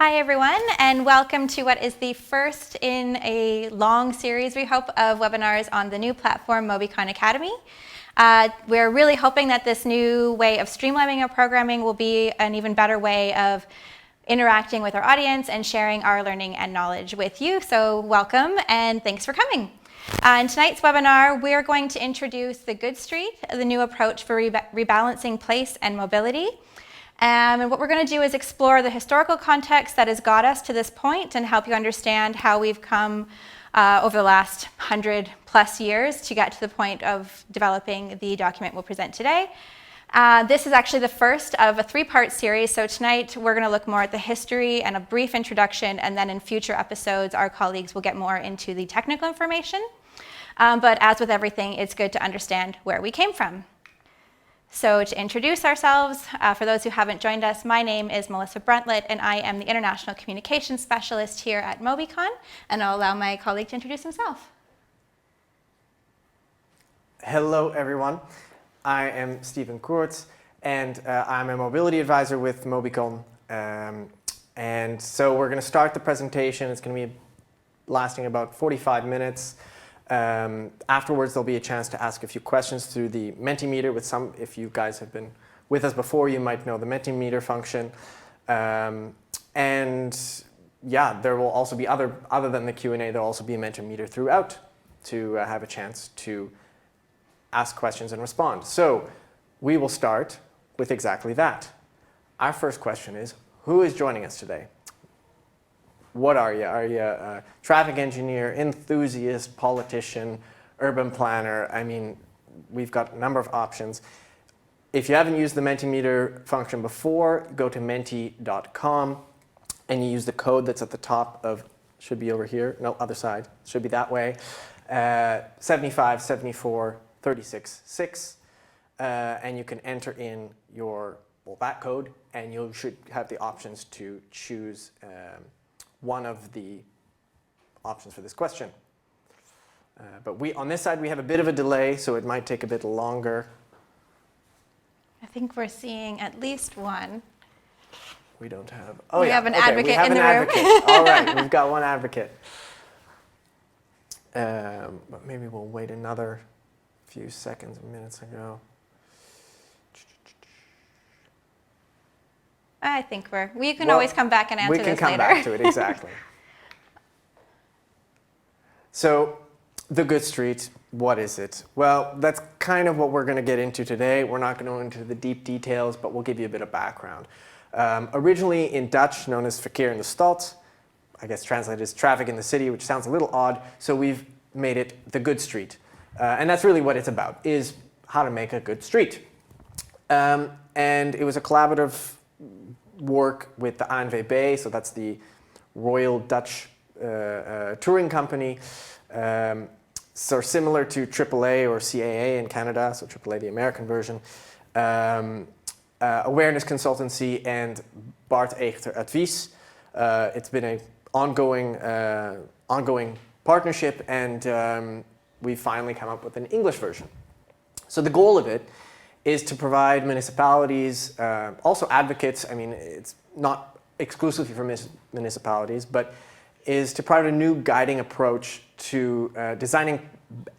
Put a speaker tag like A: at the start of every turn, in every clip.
A: Hi everyone, and welcome to what is the first in a long series, we hope, of webinars on the new platform Mobycon Academy. We're really hoping that this new way of streamlining our programming will be an even better way of interacting with our audience and sharing our learning and knowledge with you. So welcome and thanks for coming. In tonight's webinar, we're going to introduce the Good Street, the new approach for rebalancing place and mobility. And what we're going to do is explore the historical context that has got us to this point and help you understand how we've come over the last 100+ years to get to the point of developing the document we'll present today. This is actually the first of a three-part series, so tonight we're going to look more at the history and a brief introduction, and then in future episodes our colleagues will get more into the technical information. But as with everything, it's good to understand where we came from. So to introduce ourselves, for those who haven't joined us, my name is Melissa Bruntlett, and I am the International Communications Specialist here at Mobycon, and I'll allow my colleague to introduce himself.
B: Hello, everyone. I am Stephen Kurtz, and I'm a mobility advisor with Mobycon. And so we're going to start the presentation. It's going to be lasting about 45 minutes. Afterwards, there'll be a chance to ask a few questions through the Mentimeter. If you guys have been with us before, you might know the Mentimeter function. And yeah, there will also be other than the Q&A, there'll also be a Mentimeter throughout to have a chance to ask questions and respond. So we will start with exactly that. Our first question is, who is joining us today? What are you? Are you a traffic engineer, enthusiast, politician, urban planner? I mean, we've got a number of options. If you haven't used the Mentimeter function before, go to menti.com and you use the code that's at the top of, should be over here, no, other side, should be that way, 75 74 36 6, and you can enter in that code, and you should have the options to choose one of the options for this question. But on this side, we have a bit of a delay, so it might take a bit longer.
A: I think we're seeing at least one.
B: We don't have...
A: We have an advocate in the
B: room. All right, we've got one advocate. But maybe we'll wait another few seconds, minutes ago.
A: I think we can always come back and answer this later.
B: We can come back to it, exactly. So, the Good Street, what is it? Well, that's kind of what we're going to get into today. We're not going to go into the deep details, but we'll give you a bit of background. Originally in Dutch, known as verkeer in de stad, I guess translated as traffic in the city, which sounds a little odd, so we've made it the Good Street. And that's really what it's about, is how to make a good street. And it was a collaborative work with the ANWB, so that's the Royal Dutch Touring Company, so similar to AAA or CAA in Canada, so AAA the American version, Awareness Consultancy, and Bart Eegter Advies. It's been an ongoing partnership, and we finally come up with an English version. So the goal of it is to provide municipalities, also advocates, I mean, it's not exclusively for municipalities, but is to provide a new guiding approach to designing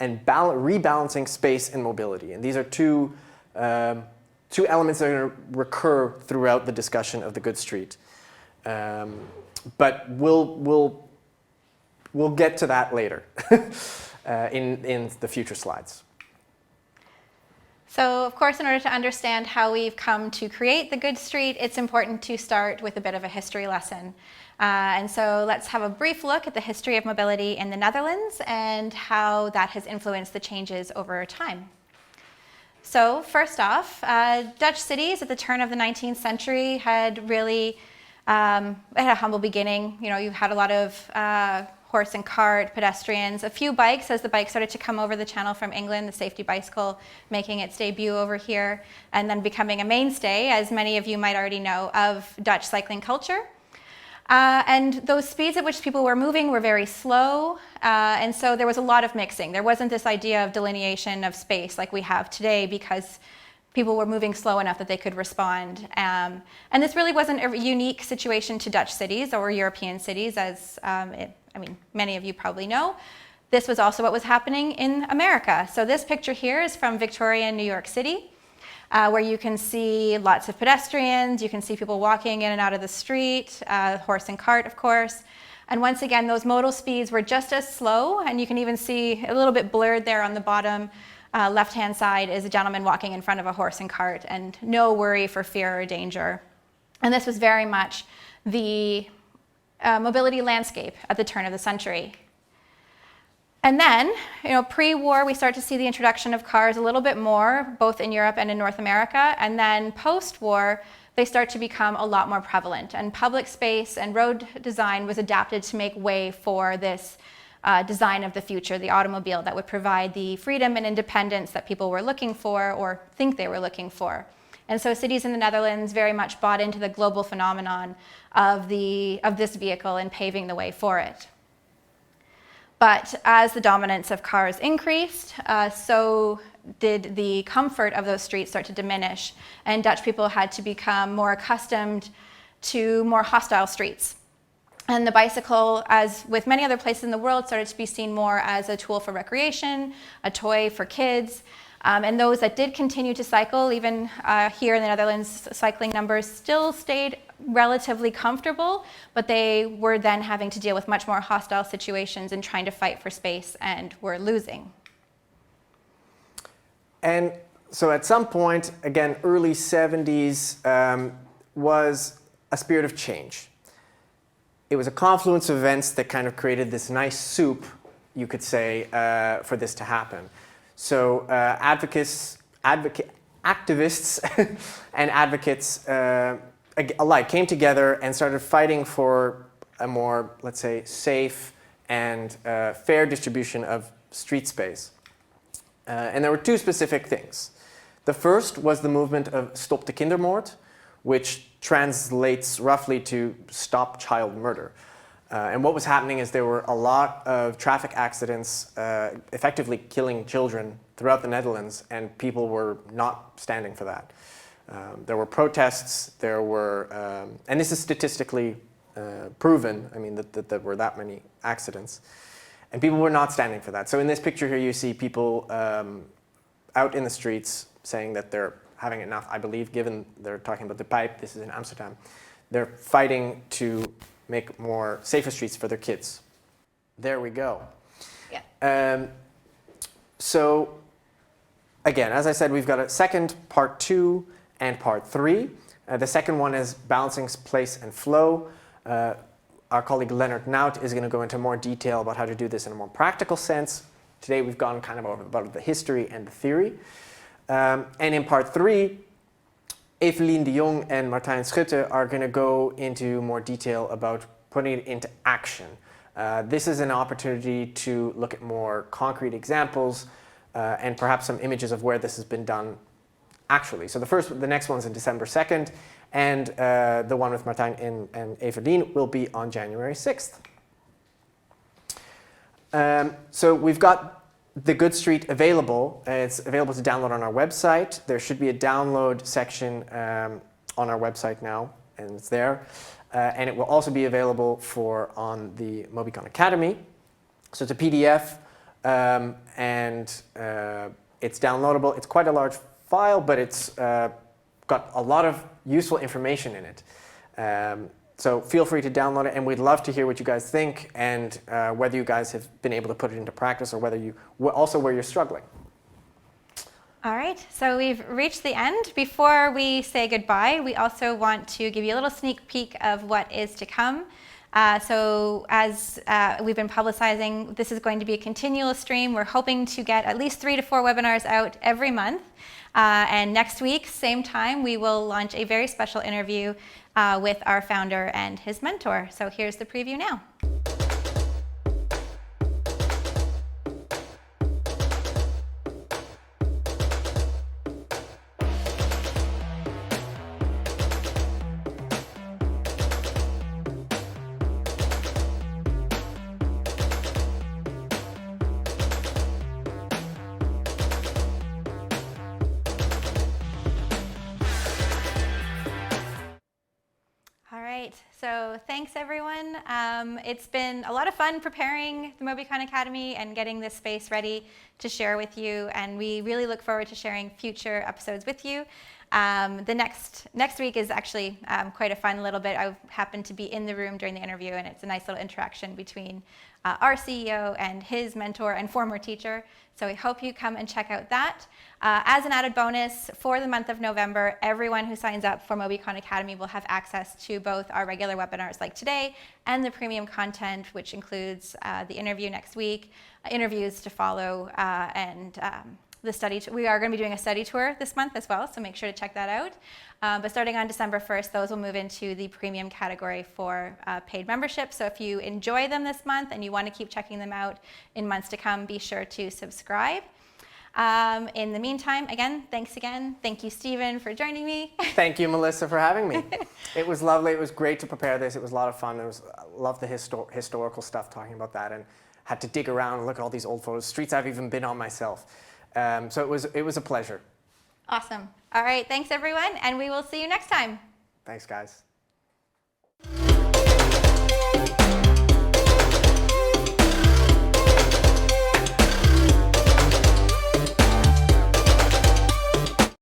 B: and rebalancing space and mobility. And these are two elements that are going to recur throughout the discussion of the Good Street. But we'll get to that later in the future slides.
A: So, of course, in order to understand how we've come to create the Good Street, it's important to start with a bit of a history lesson. And so let's have a brief look at the history of mobility in the Netherlands and how that has influenced the changes over time. So, first off, Dutch cities at the turn of the 19th century had really had a humble beginning. You know, you had a lot of horse and cart, pedestrians, a few bikes as the bike started to come over the channel from England, the safety bicycle making its debut over here, and then becoming a mainstay, as many of you might already know, of Dutch cycling culture. And those speeds at which people were moving were very slow, and so there was a lot of mixing. There wasn't this idea of delineation of space like we have today, because people were moving slow enough that they could respond. And this really wasn't a unique situation to Dutch cities or European cities, as many of you probably know. This was also what was happening in America. So this picture here is from Victorian New York City, where you can see lots of pedestrians, you can see people walking in and out of the street, horse and cart, of course. And once again, those modal speeds were just as slow, and you can even see a little bit blurred there on the bottom left-hand side is a gentleman walking in front of a horse and cart, and no worry for fear or danger. And this was very much the mobility landscape at the turn of the century. And then, pre-war, we start to see the introduction of cars a little bit more, both in Europe and in North America. And then post-war, they start to become a lot more prevalent. And public space and road design was adapted to make way for this design of the future, the automobile, that would provide the freedom and independence that people were looking for or think they were looking for. And so cities in the Netherlands very much bought into the global phenomenon of this vehicle and paving the way for it. But as the dominance of cars increased, so did the comfort of those streets start to diminish, and Dutch people had to become more accustomed to more hostile streets. And the bicycle, as with many other places in the world, started to be seen more as a tool for recreation, a toy for kids. And those that did continue to cycle, even here in the Netherlands, cycling numbers still stayed relatively comfortable, but they were then having to deal with much more hostile situations and trying to fight for space, and were losing.
B: And so at some point, again, early 70s, was a spirit of change. It was a confluence of events that kind of created this nice soup, you could say, for this to happen. So activists and advocates alike came together and started fighting for a more, let's say, safe and fair distribution of street space. And there were two specific things. The first was the movement of Stop de Kindermoord, which translates roughly to Stop Child Murder. And what was happening is there were a lot of traffic accidents effectively killing children throughout the Netherlands, and people were not standing for that. There were protests, and this is statistically proven, that there were that many accidents, and people were not standing for that. So in this picture here, you see people out in the streets saying that they're having enough, I believe, given they're talking about the pipe, this is in Amsterdam. They're fighting to make more safer streets for their kids. There we go. Yeah. So again, as I said, we've got a second part 2 and part 3. The second one is balancing place and flow. Our colleague Leonard Nout is going to go into more detail about how to do this in a more practical sense. Today we've gone kind of over about the history and the theory. And in part 3, Evelien de Jong and Martijn Schutte are going to go into more detail about putting it into action. This is an opportunity to look at more concrete examples and perhaps some images of where this has been done actually. So the next one's in December 2nd, and the one with Martijn and Evelien will be on January 6th. So we've got the Good Street available. It's available to download on our website. There should be a download section on our website now, and it's there. And it will also be available on the Mobycon Academy. So it's a PDF, and it's downloadable. It's quite a large file, but it's got a lot of useful information in it. So feel free to download it, and we'd love to hear what you guys think, and whether you guys have been able to put it into practice, or whether where you're struggling.
A: All right, so we've reached the end. Before we say goodbye, we also want to give you a little sneak peek of what is to come. So as we've been publicizing, this is going to be a continual stream. We're hoping to get at least 3 to 4 webinars out every month. And next week, same time, we will launch a very special interview with our founder and his mentor. So here's the preview now. So thanks, everyone. It's been a lot of fun preparing the Mobycon Academy and getting this space ready to share with you. And we really look forward to sharing future episodes with you. The next week is actually quite a fun little bit. I happened to be in the room during the interview, and it's a nice little interaction between our CEO and his mentor and former teacher. So we hope you come and check out that. As an added bonus, for the month of November, everyone who signs up for Mobycon Academy will have access to both our regular webinars like today and the premium content, which includes the interview next week, interviews to follow, and the study. We are going to be doing a study tour this month as well, so make sure to check that out. But starting on December 1st, those will move into the premium category for paid membership. So if you enjoy them this month and you want to keep checking them out in months to come, be sure to subscribe. In the meantime, again, thanks again. Thank you, Stephen, for joining me.
B: Thank you, Melissa, for having me. It was lovely. It was great to prepare this. It was a lot of fun. I loved the historical stuff, talking about that, and had to dig around and look at all these old photos, streets I've even been on myself. So it was a pleasure.
A: Awesome. All right, thanks everyone, and we will see you next time.
B: Thanks, guys.